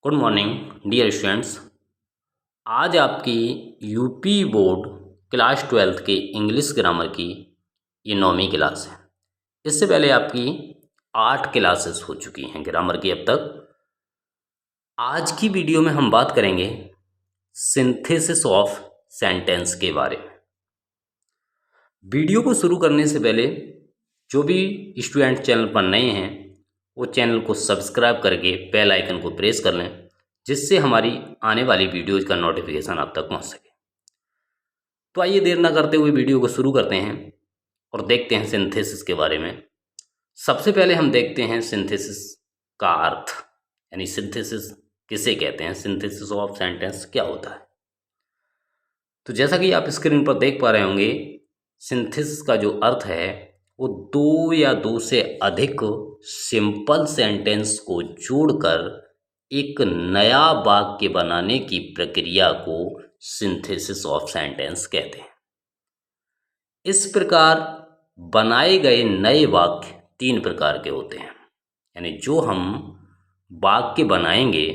Good morning dear students. आज आपकी UP board class 12th के इंग्लिश ग्रामर की ये 9वीं क्लास है। इससे पहले आपकी 8 क्लासेस हो चुकी हैं ग्रामर की अब तक। आज की वीडियो में हम बात करेंगे सिंथेसिस ऑफ सेंटेंस के बारे में। वीडियो को शुरू करने से पहले जो भी स्टूडेंट चैनल पर नए हैं वो चैनल को सब्सक्राइब करके बेल आइकन को प्रेस कर लें, जिससे हमारी आने वाली वीडियोज़ का नोटिफिकेशन आप तक पहुंच सके। तो आइए देर ना करते हुए वीडियो को शुरू करते हैं और देखते हैं सिंथेसिस के बारे में। सबसे पहले हम देखते हैं सिंथेसिस का अर्थ, यानी सिंथेसिस किसे कहते हैं, सिंथेसिस ऑफ सेंटेंस क्या होता है। तो जैसा कि आप स्क्रीन पर देख पा रहे होंगे, सिंथेसिस का जो अर्थ है वो दो या दो से अधिक सिंपल सेंटेंस को जोड़कर एक नया वाक्य बनाने की प्रक्रिया को सिंथेसिस ऑफ सेंटेंस कहते हैं। इस प्रकार बनाए गए नए वाक्य 3 प्रकार के होते हैं, यानी जो हम वाक्य बनाएंगे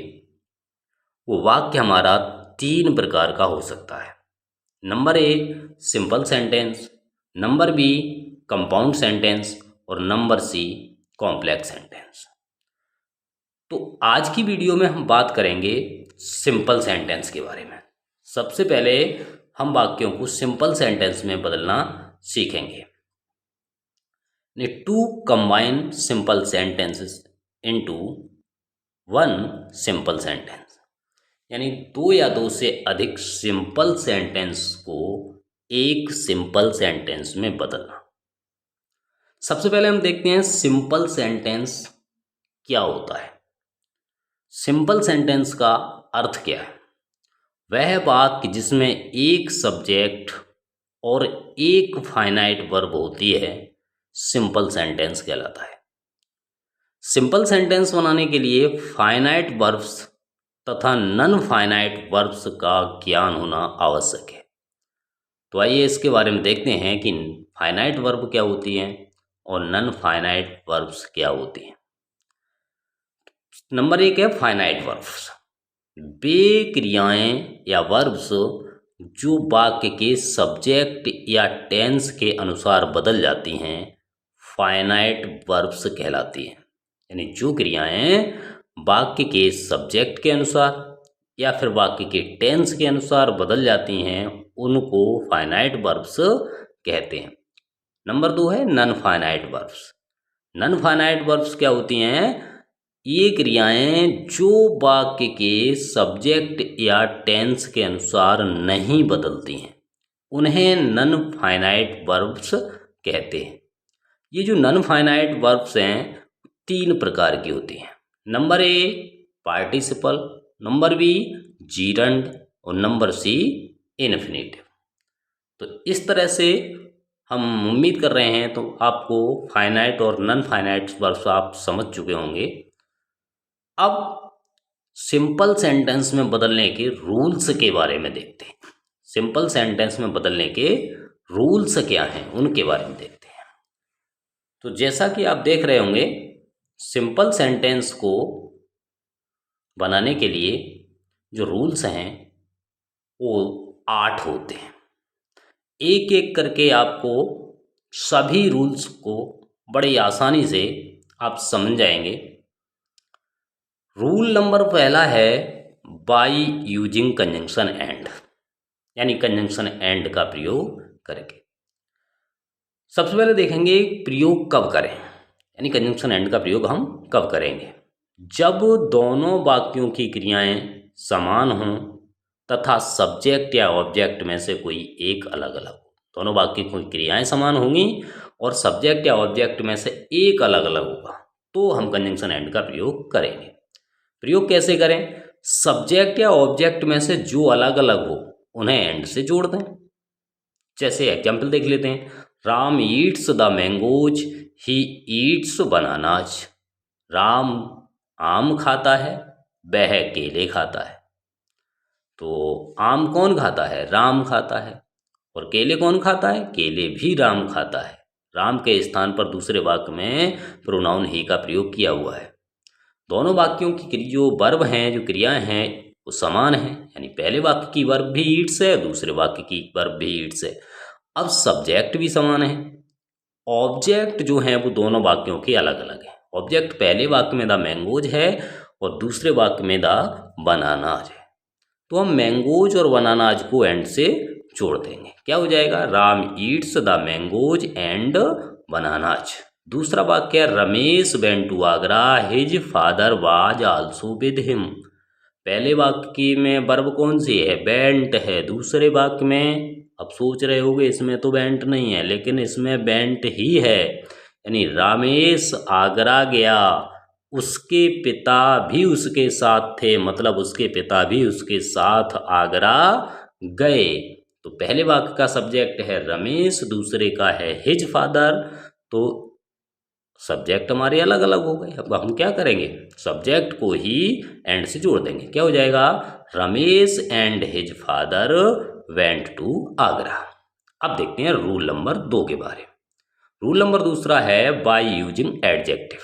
वो वाक्य हमारा 3 प्रकार का हो सकता है। Number A simple sentence, number B compound sentence और नंबर सी कॉम्प्लेक्स सेंटेंस। तो आज की वीडियो में हम बात करेंगे सिंपल सेंटेंस के बारे में। सबसे पहले हम वाक्यों को सिंपल सेंटेंस में बदलना सीखेंगे। To combine simple sentences into one simple sentence, यानी दो या दो से अधिक सिंपल सेंटेंस को एक सिंपल सेंटेंस में बदलना। सबसे पहले हम देखते हैं सिंपल सेंटेंस क्या होता है। सिंपल सेंटेंस का अर्थ क्या है? वह वाक्य जिसमें एक सब्जेक्ट और एक फाइनाइट वर्ब होती है सिंपल सेंटेंस कहलाता है। सिंपल सेंटेंस बनाने के लिए फाइनाइट वर्ब्स तथा नन फाइनाइट वर्ब्स का ज्ञान होना आवश्यक है। तो आइए इसके बारे में देखते हैं कि फाइनाइट वर्ब क्या होती हैं और नन फाइनाइट वर्ब्स क्या होती हैं। नंबर 1 है फाइनाइट वर्ब्स। वे क्रियाएं या वर्ब्स जो वाक्य के सब्जेक्ट या टेंस के अनुसार बदल जाती हैं फाइनाइट वर्ब्स कहलाती हैं। यानी जो क्रियाएं वाक्य के सब्जेक्ट के अनुसार या फिर वाक्य के टेंस के अनुसार बदल जाती हैं उनको फाइनाइट वर्ब्स कहते हैं। नंबर 2 है non finite verbs. Non finite verbs क्या होती हैं? ये क्रियाएं जो वाक्य के सब्जेक्ट या टेंस के अनुसार नहीं बदलती हैं उन्हें नन फाइनाइट वर्ब्स कहते हैं। ये जो नन फाइनाइट वर्ब्स हैं 3 प्रकार की होती हैं। Number A participle, number B gerund और नंबर सी इन्फिनेटिव। तो इस तरह से हम उम्मीद कर रहे हैं तो आपको फाइनाइट और नन फाइनाइट वर्ब्स आप समझ चुके होंगे। अब सिंपल सेंटेंस में बदलने के रूल्स के बारे में देखते हैं। सिंपल सेंटेंस में बदलने के रूल्स क्या हैं उनके बारे में देखते हैं। तो जैसा कि आप देख रहे होंगे, सिंपल सेंटेंस को बनाने के लिए जो रूल्स हैं वो 8 होते हैं। एक एक करके आपको सभी रूल्स को बड़ी आसानी से आप समझ जाएंगे। रूल नंबर पहला है बाई यूजिंग कंजंक्शन एंड, यानी कंजंक्शन एंड का प्रयोग करके। सबसे पहले देखेंगे प्रयोग कब करें, यानी कंजंक्शन एंड का प्रयोग हम कब करेंगे। जब दोनों वाक्यों की क्रियाएं समान हों तथा सब्जेक्ट या ऑब्जेक्ट में से कोई एक अलग अलग हो। दोनों वाक्य की क्रियाएं समान होंगी और सब्जेक्ट या ऑब्जेक्ट में से एक अलग अलग होगा तो हम कंजंक्शन एंड का प्रयोग करेंगे। प्रयोग कैसे करें? सब्जेक्ट या ऑब्जेक्ट में से जो अलग अलग हो उन्हें एंड से जोड़ दें। जैसे एग्जाम्पल देख लेते हैं, Ram eats the mangoes, he eats bananas. Ram आम खाता है, वह केले खाता है। तो आम कौन खाता है? राम खाता है। और केले कौन खाता है? केले भी राम खाता है। राम के स्थान पर दूसरे वाक्य में प्रोनाउन ही का प्रयोग किया हुआ है। दोनों वाक्यों की जो वर्ब हैं, जो क्रियाएं हैं, वो समान हैं। यानी पहले वाक्य की वर्ब भी ईट्स है, दूसरे वाक्य की वर्ब भी ईट्स है। अब सब्जेक्ट भी समान है। ऑब्जेक्ट जो हैं वो दोनों वाक्यों के अलग अलग हैं। ऑब्जेक्ट पहले वाक्य में द मैंगोज है और दूसरे वाक्य में द बनानाज है। तो हम मैंगोज और बनानाज को एंड से जोड़ देंगे। क्या हो जाएगा? Ram eats the mangoes and bananas. दूसरा वाक्य है Ramesh went to Agra, his father was also with him. पहले वाक्य की में वर्ब कौन सी है? वेंट है। दूसरे वाक्य में अब सोच रहे होगे इसमें तो वेंट नहीं है, लेकिन इसमें वेंट ही है। यानी रमेश आगरा गया, उसके पिता भी उसके साथ थे, मतलब उसके पिता भी उसके साथ आगरा गए। तो पहले वाक्य का सब्जेक्ट है रमेश, दूसरे का है हिज फादर। तो सब्जेक्ट हमारे अलग अलग हो गए। अब हम क्या करेंगे? सब्जेक्ट को ही एंड से जोड़ देंगे। क्या हो जाएगा? Ramesh and his father went to Agra. अब देखते हैं रूल नंबर 2 के बारे में। रूल नंबर दूसरा है बाय यूजिंग एडजेक्टिव।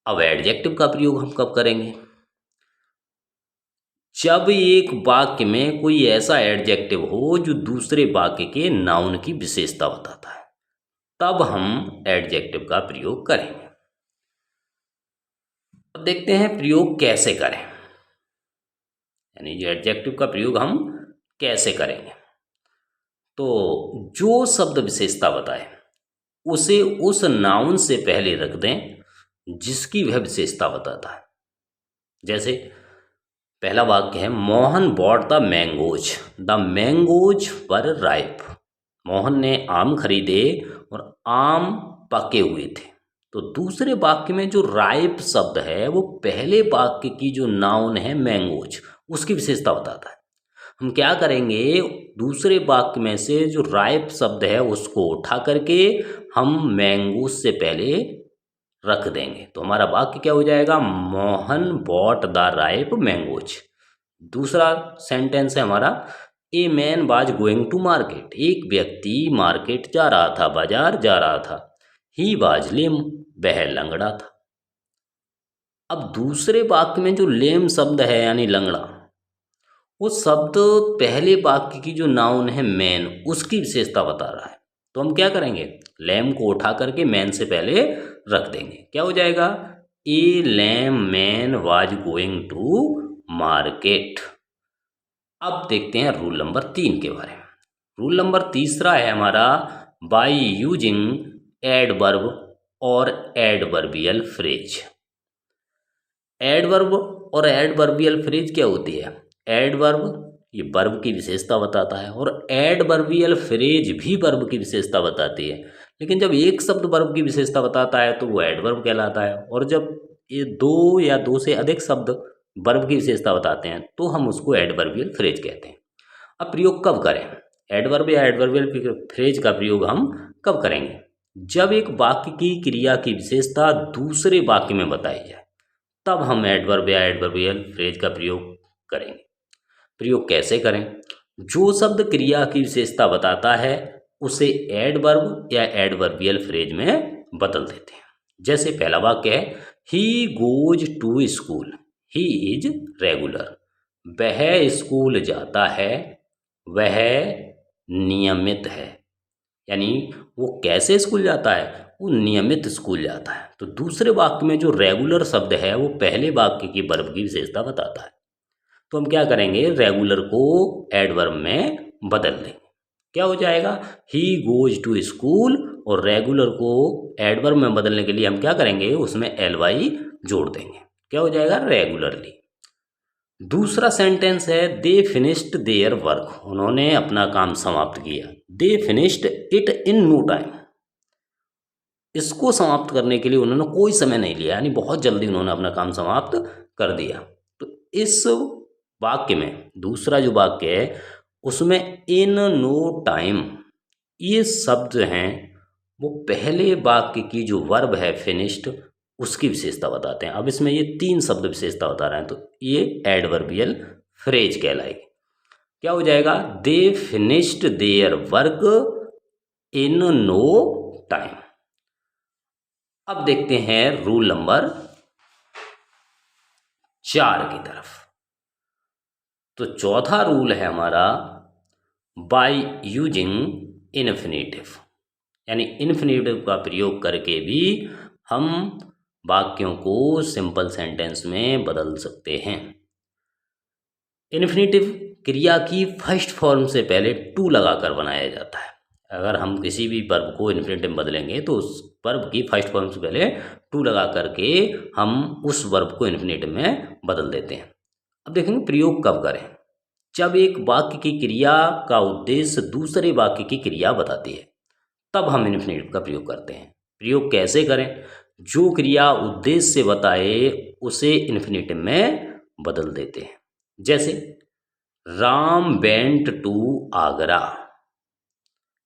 अब एडजेक्टिव का प्रयोग हम कब करेंगे? जब एक वाक्य में कोई ऐसा एडजेक्टिव हो जो दूसरे वाक्य के नाउन की विशेषता बताता है, तब हम एडजेक्टिव का प्रयोग करेंगे। अब देखते हैं प्रयोग कैसे करें, यानी जो एडजेक्टिव का प्रयोग हम कैसे करेंगे। तो जो शब्द विशेषता बताए उसे उस नाउन से पहले रख दें जिसकी वह विशेषता बताता है। जैसे पहला वाक्य है Mohan bought the mangoes, the mangoes were ripe. Mohan ने आम खरीदे और आम पके हुए थे। तो दूसरे वाक्य में जो राइप शब्द है वो पहले वाक्य की जो नाउन है मैंगोज, उसकी विशेषता बताता है। हम क्या करेंगे? दूसरे वाक्य में से जो राइप शब्द है उसको उठा करके हम मैंगोज से पहले रख देंगे। तो हमारा वाक्य क्या हो जाएगा? Mohan bought the ripe mangoes. दूसरा सेंटेंस है हमारा a man was going to market. एक व्यक्ति मार्केट जा रहा था, बाजार जा रहा था। ही वाज लेम, वह लंगड़ा था। अब दूसरे वाक्य में जो लेम शब्द है यानी लंगड़ा, वो शब्द पहले वाक्य की जो नाउन है मैन, उसकी विशेषता बता रहा है। तो हम क्या करेंगे? लैम को उठा करके मैन से पहले रख देंगे। क्या हो जाएगा? A lame man was going to market. अब देखते हैं रूल नंबर 3 के बारे में। रूल नंबर तीसरा है हमारा बाय यूजिंग एडवर्ब और एडवर्बियल फ्रेज। एडवर्ब और एडवर्बियल फ्रेज क्या होती है? एडवर्ब ये वर्ब की विशेषता बताता है और एडवर्बियल फ्रेज भी वर्ब की विशेषता बताती है। लेकिन जब एक शब्द वर्ब की विशेषता बताता है तो वो एडवर्ब कहलाता है, और जब ये दो या दो से अधिक शब्द वर्ब की विशेषता बताते हैं तो हम उसको एडवर्बियल फ्रेज कहते हैं। अब प्रयोग कब करें? एडवर्ब या एडवर्बियल फ्रेज का प्रयोग हम कब करेंगे? जब एक वाक्य की क्रिया की विशेषता दूसरे वाक्य में बताई जाए, तब हम एडवर्ब या एडवर्बियल फ्रेज का प्रयोग करेंगे। प्रयोग कैसे करें? जो शब्द क्रिया की विशेषता बताता है उसे एडवर्ब या एडवर्बियल फ्रेज में बदल देते हैं। जैसे पहला वाक्य है he goes to school, he is regular. वह स्कूल जाता है, वह नियमित है। यानी वो कैसे स्कूल जाता है? वो नियमित स्कूल जाता है। तो दूसरे वाक्य में जो रेगुलर शब्द है वो पहले वाक्य की वर्ब की विशेषता बताता है। तो हम क्या करेंगे? रेगुलर को एडवर्ब में बदल देंगे। क्या हो जाएगा? ही गोज टू स्कूल, और रेगुलर को एडवर्ब में बदलने के लिए हम क्या करेंगे? उसमें ly जोड़ देंगे। क्या हो जाएगा? रेगुलरली। दूसरा सेंटेंस है दे फिनिश्ड देयर वर्क, उन्होंने अपना काम समाप्त किया। They finished it in no time. इसको समाप्त करने के लिए उन्होंने कोई समय नहीं लिया, यानी बहुत जल्दी उन्होंने अपना काम समाप्त कर दिया। तो इस वाक्य में दूसरा जो वाक्य है उसमें इन नो टाइम ये शब्द हैं वो पहले वाक्य की जो वर्ब है फिनिश्ड उसकी विशेषता बताते हैं। अब इसमें ये 3 शब्द विशेषता बता रहे हैं तो ये एडवर्बियल फ्रेज कहलाएगी। क्या हो जाएगा? They finished their work in no time. अब देखते हैं रूल नंबर 4 की तरफ। तो चौथा रूल है हमारा बाय यूजिंग इन्फिनेटिव, यानी इन्फिनेटिव का प्रयोग करके भी हम वाक्यों को सिंपल सेंटेंस में बदल सकते हैं। इन्फिनेटिव क्रिया की फर्स्ट फॉर्म से पहले टू लगाकर बनाया जाता है। अगर हम किसी भी वर्ब को इन्फिनेटिव में बदलेंगे तो उस वर्ब की फर्स्ट फॉर्म से पहले टू लगा करके हम उस वर्ब को इन्फिनेटिव में बदल देते हैं। अब देखेंगे प्रयोग कब करें। जब एक वाक्य की क्रिया का उद्देश्य दूसरे वाक्य की क्रिया बताती है, तब हम इन्फिनेटिव का प्रयोग करते हैं। प्रयोग कैसे करें? जो क्रिया उद्देश्य से बताए उसे इन्फिनेटिव में बदल देते हैं। जैसे Ram went to Agra,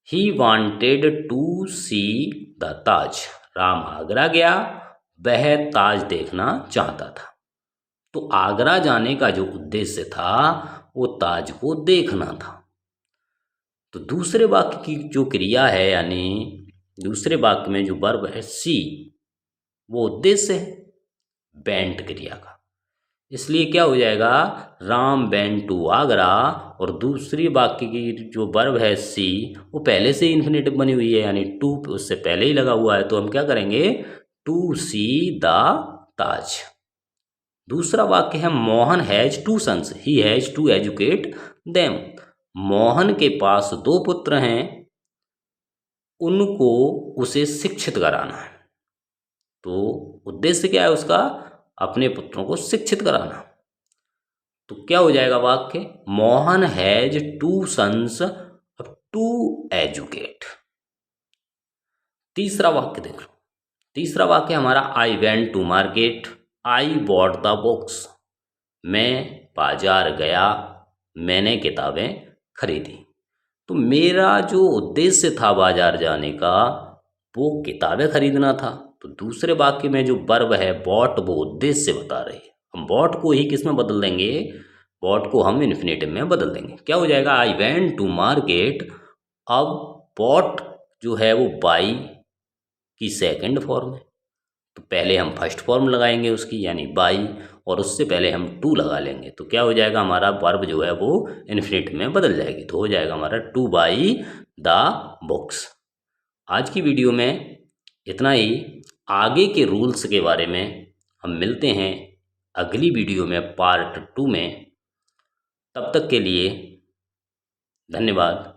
he wanted to see the Taj. Ram Agra गया, वह ताज देखना चाहता था। तो आगरा जाने का जो उद्देश्य था वो ताज को देखना था। तो दूसरे वाक्य की जो क्रिया है, यानी दूसरे वाक्य में जो वर्ब है सी, वो उद्देश्य है वेंट क्रिया का। इसलिए क्या हो जाएगा, राम वेंट टू आगरा, और दूसरी वाक्य की जो वर्ब है सी वो पहले से इन्फिनेटिव बनी हुई है, यानी टू उससे पहले ही लगा हुआ है। तो हम क्या करेंगे, टू सी द ताज। दूसरा वाक्य है Mohan has two sons, he has to educate them. Mohan के पास 2 पुत्र हैं, उनको उसे शिक्षित कराना है। तो उद्देश्य क्या है उसका, अपने पुत्रों को शिक्षित कराना। तो क्या हो जाएगा वाक्य, Mohan has two sons to educate. तीसरा वाक्य देख लो। तीसरा वाक्य हमारा I went to market, I bought the books. मैं बाजार गया, मैंने किताबें खरीदी। तो मेरा जो उद्देश्य था बाजार जाने का वो किताबें खरीदना था। तो दूसरे वाक्य में जो वर्ब है बॉट, वो उद्देश्य बता रही है। हम बॉट को ही किस में बदल देंगे, बॉट को हम इन्फिनेटिव में बदल देंगे। क्या हो जाएगा, आई वेंट टू मार्केट। अब बॉट जो है वो बाई की सेकंड फॉर्म है, तो पहले हम फर्स्ट फॉर्म लगाएंगे उसकी, यानी बाई, और उससे पहले हम टू लगा लेंगे। तो क्या हो जाएगा, हमारा वर्ब जो है वो इन्फिनेटिव में बदल जाएगी। तो हो जाएगा हमारा टू बाई द बुक्स। आज की वीडियो में इतना ही। आगे के रूल्स के बारे में हम मिलते हैं अगली वीडियो में पार्ट 2 में। तब तक के लिए धन्यवाद।